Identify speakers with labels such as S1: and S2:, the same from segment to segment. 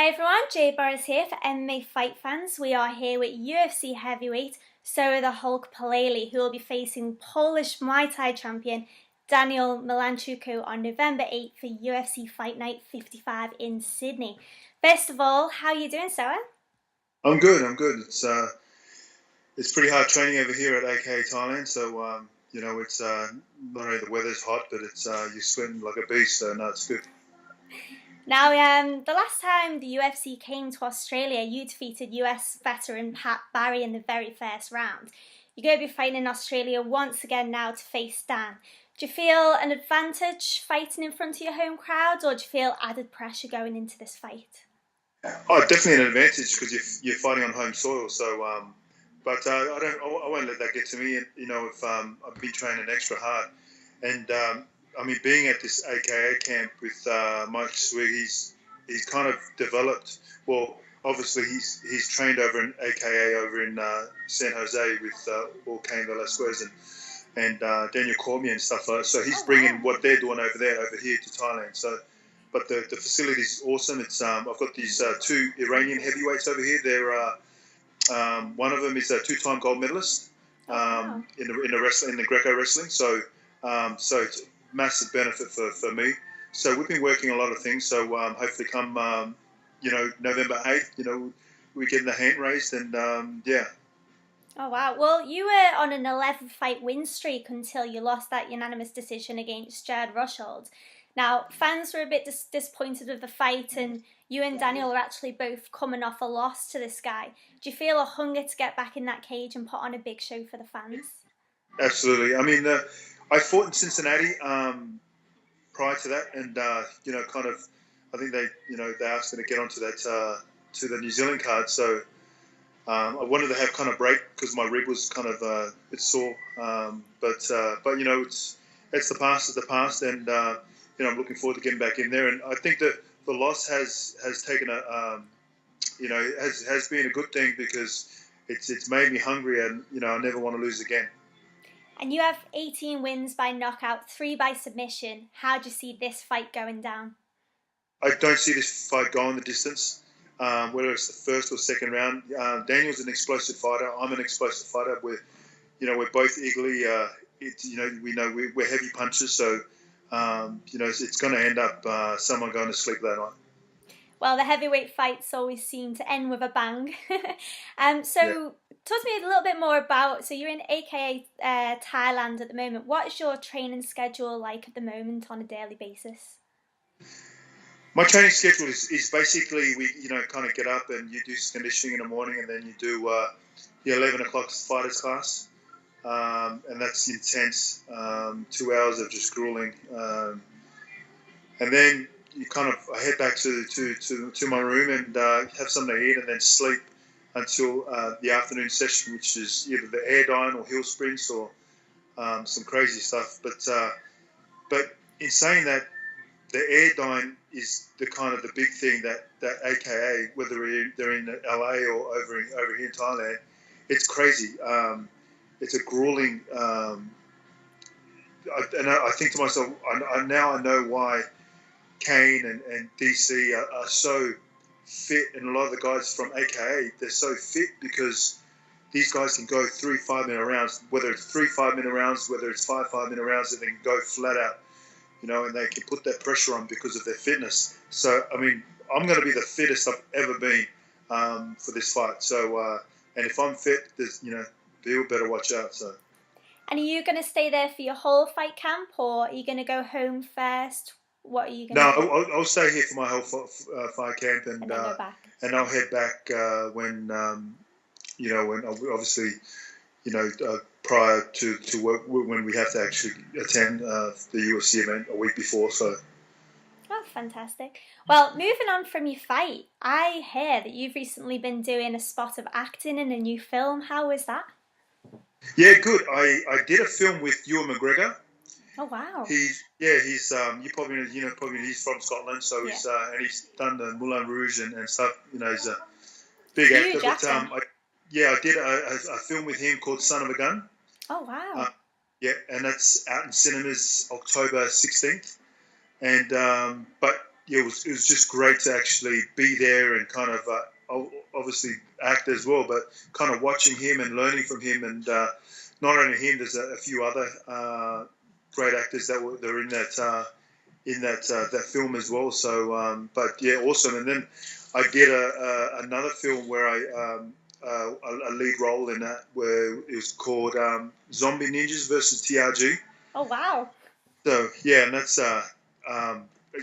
S1: Hi everyone, Jade Morris here for MMA Fight fans. We are here with UFC heavyweight Soa The Hulk Palelei, who will be facing Polish Muay Thai champion Daniel Milanchuku on November 8th for UFC Fight Night 55 in Sydney. First of all, how are you doing, Soa?
S2: I'm good. It's pretty hard training over here at AKA Thailand. So it's not only the weather's hot, but it's you're sweating like a beast. So no, it's good.
S1: Now, the last time the UFC came to Australia, you defeated US veteran Pat Barry in the very first round. You're going to be fighting in Australia once again now to face Dan. Do you feel an advantage fighting in front of your home crowd, or do you feel added pressure going into this fight?
S2: Oh, definitely an advantage because you're fighting on home soil. So, but I won't let that get to me. You know, if I've been training extra hard, and being at this AKA camp with Mike Swig, he's kind of developed. Well, obviously he's trained over in AKA over in San Jose with all Cain Velasquez and Daniel Cormier and stuff like that. So he's bringing what they're doing over here to Thailand. So, but the facility is awesome. It's I've got these two Iranian heavyweights over here. They're one of them is a two-time gold medalist in the Greco wrestling. So it's a massive benefit for me. So we've been working a lot of things. So hopefully come November 8th, we're getting the hand raised and yeah.
S1: Oh wow, well you were on an 11-fight win streak until you lost that unanimous decision against Jared Rushold. Now, fans were a bit disappointed with the fight, and you and Daniel are actually both coming off a loss to this guy. Do you feel a hunger to get back in that cage and put on a big show for the fans?
S2: Absolutely. I mean, I fought in Cincinnati prior to that, and I think they asked me to get onto that to the New Zealand card. So I wanted to have kind of break because my rib was kind of a bit sore. But it's the past is the past, and I'm looking forward to getting back in there. And I think that the loss has taken has been a good thing because it's made me hungry, and I never want to lose again.
S1: And you have 18 wins by knockout, 3 by submission. How do you see this fight going down?
S2: I don't see this fight going the distance, whether it's the first or second round. Daniel's an explosive fighter. I'm an explosive fighter. We're both eagerly. We're heavy punchers, so it's going to end up someone going to sleep that night.
S1: Well, the heavyweight fights always seem to end with a bang. Talk to me a little bit more about, so you're in AKA Thailand at the moment. What is your training schedule like at the moment on a daily basis?
S2: My training schedule is basically we kind of get up and you do conditioning in the morning, and then you do the 11 o'clock fighters class, and that's intense. 2 hours of just grueling, and then I head back to my room and have something to eat, and then sleep until the afternoon session, which is either the air dyne or hill sprints or some crazy stuff. But in saying that, the air dyne is the big thing that AKA, whether they're in LA or over here in Thailand, it's crazy. It's a grueling. I think to myself, I know why Kane and DC are so fit, and a lot of the guys from AKA, they're so fit because these guys can go 3 5-minute rounds, whether it's 3 5-minute rounds, whether it's 5 5-minute rounds, and they can go flat out, and they can put that pressure on because of their fitness. So, I mean, I'm going to be the fittest I've ever been for this fight. So, and if I'm fit, there's, people better watch out. So.
S1: And are you going to stay there for your whole fight camp, or are you going to go home first? What are you going to do?
S2: No, I'll stay here for my whole fight camp, and
S1: then go back.
S2: And I'll head back when obviously, prior to work, when we have to actually attend the UFC event a week before. So.
S1: Oh, fantastic. Well, moving on from your fight, I hear that you've recently been doing a spot of acting in a new film. How was that?
S2: Yeah, good. I did a film with Ewan McGregor.
S1: Oh wow!
S2: He's you probably he's from Scotland, so he's and he's done the Moulin Rouge and stuff. He's a big actor. But I did a film with him called Son of a Gun.
S1: Oh wow!
S2: And that's out in cinemas October 16th. And but yeah, it was just great to actually be there and kind of obviously act as well, but kind of watching him and learning from him. And not only him, there's a few other great actors that were in that film as well. So, but yeah, awesome. And then I did another film where a lead role in that, where it was called Zombie Ninjas versus TRG.
S1: Oh wow!
S2: So yeah, and that's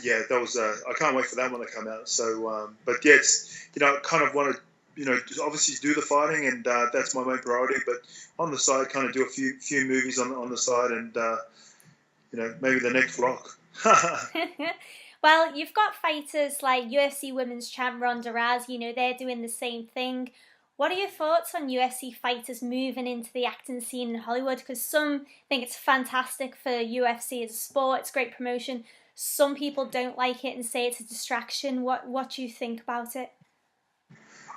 S2: yeah, that was I can't wait for that one to come out. So, but yeah, it's kind of want to just obviously do the fighting, and that's my main priority. But on the side, kind of do a few movies on the side, and maybe the next Rock.
S1: Well, you've got fighters like UFC Women's Champ Ronda Rousey, they're doing the same thing. What are your thoughts on UFC fighters moving into the acting scene in Hollywood? Because some think it's fantastic for UFC as a sport, it's great promotion. Some people don't like it and say it's a distraction. What do you think about it?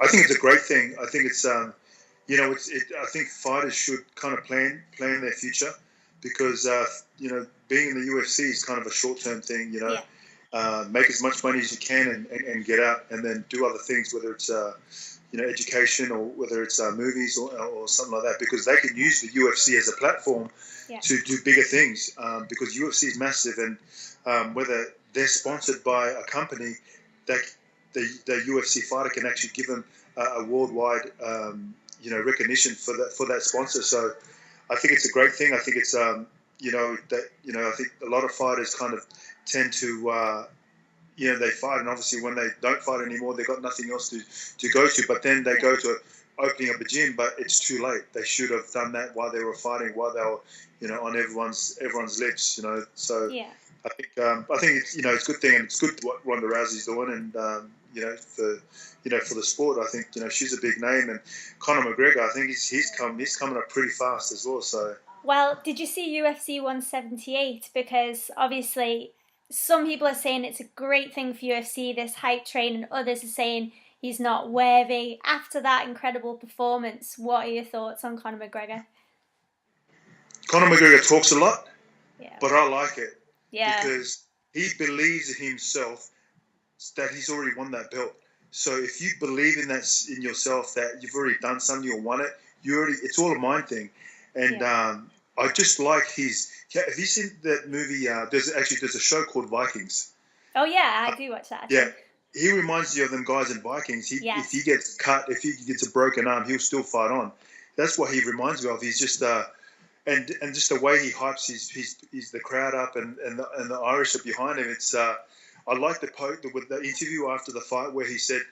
S2: I think it's a great thing. I think it's I think fighters should kind of plan their future, because being in the UFC is kind of a short-term thing. Make as much money as you can and get out, and then do other things, whether it's education, or whether it's movies or something like that, because they can use the UFC as a platform to do bigger things, because UFC is massive, and whether they're sponsored by a company, that the UFC fighter can actually give them a worldwide recognition for that sponsor. So I think it's a great thing. I think it's I think a lot of fighters kind of tend to they fight, and obviously when they don't fight anymore, they've got nothing else to go to. But then they go to opening up a gym, but it's too late. They should have done that while they were fighting, while they were on everyone's lips. So I think it's it's a good thing, and it's good what Ronda Rousey's doing, and for the sport. I think she's a big name, and Conor McGregor, I think he's coming up pretty fast as well. So.
S1: Well, did you see UFC 178? Because obviously some people are saying it's a great thing for UFC, this hype train, and others are saying he's not worthy. After that incredible performance, what are your thoughts on Conor McGregor?
S2: Conor McGregor talks a lot, but I like it.
S1: Yeah.
S2: Because he believes in himself that he's already won that belt. So if you believe in yourself, that you've already done something or won it, it's all a mind thing. And I just like have you seen that movie? There's a show called Vikings.
S1: Oh yeah, I do watch that.
S2: Yeah, he reminds you of them guys in Vikings. If he gets cut, if he gets a broken arm, he'll still fight on. That's what he reminds me of. He's just and just the way he hypes the crowd up, and the Irish are behind him. It's I like the interview after the fight where he said,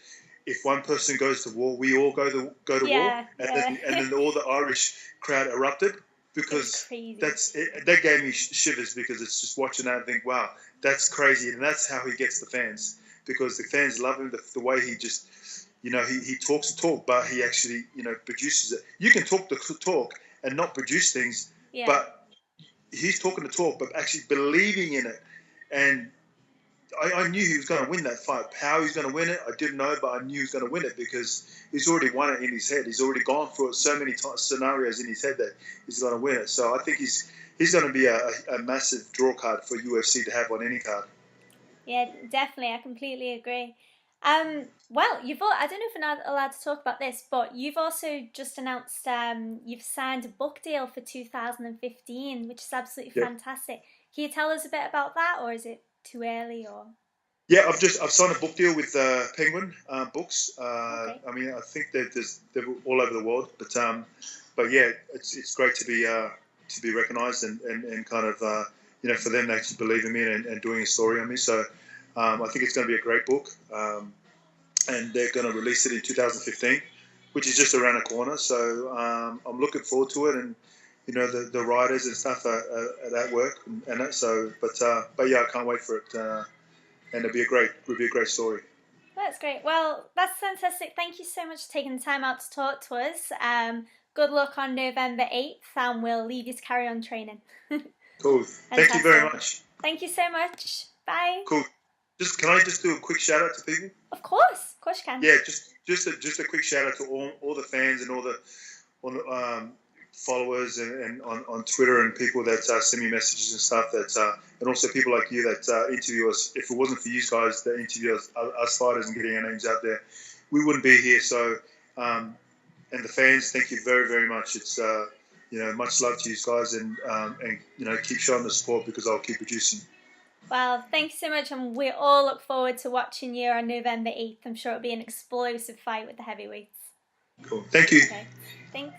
S2: if one person goes to war, we all go to war, and then all the Irish crowd erupted, because that gave me shivers, because it's just watching that and think, wow, that's crazy, and that's how he gets the fans, because the fans love him, the way he just he talks the talk, but he actually produces it. You can talk the talk and not produce things, but he's talking the talk, but actually believing in it. And I knew he was going to win that fight. How he's going to win it, I didn't know, but I knew he was going to win it, because he's already won it in his head. He's already gone through it so many scenarios in his head that he's going to win it. So I think he's going to be a massive draw card for UFC to have on any card.
S1: Yeah, definitely. I completely agree. Well, I don't know if we're not allowed to talk about this, but you've also just announced you've signed a book deal for 2015, which is absolutely fantastic. Can you tell us a bit about that, or is it too early? Or
S2: yeah, I've signed a book deal with Penguin Books.
S1: Okay.
S2: I mean, I think they're all over the world, but yeah, it's great to be recognised and kind of for them to actually believe in me and doing a story on me. So I think it's going to be a great book, and they're going to release it in 2015, which is just around the corner. So I'm looking forward to it, and the writers and stuff are at work and that. So, but yeah, I can't wait for it, and it'll be a great story.
S1: That's great. Well, that's fantastic. Thank you so much for taking the time out to talk to us. Good luck on November 8th, and we'll leave you to carry on training.
S2: Cool. Thank you very much.
S1: Thank you so much. Bye.
S2: Cool. Can I just do a quick shout out to people?
S1: Of course you can.
S2: Yeah, just a quick shout out to all the fans and all the followers and on Twitter and people that send me messages and stuff and also people like you that interview us. If it wasn't for you guys that interview us fighters and getting our names out there, we wouldn't be here. So and the fans, thank you very, very much. It's much love to you guys, and keep showing the support because I'll keep producing.
S1: Well, thanks so much, and we all look forward to watching you on November 8th. I'm sure it'll be an explosive fight with the heavyweights.
S2: Cool. Thank you.
S1: Okay. Thanks.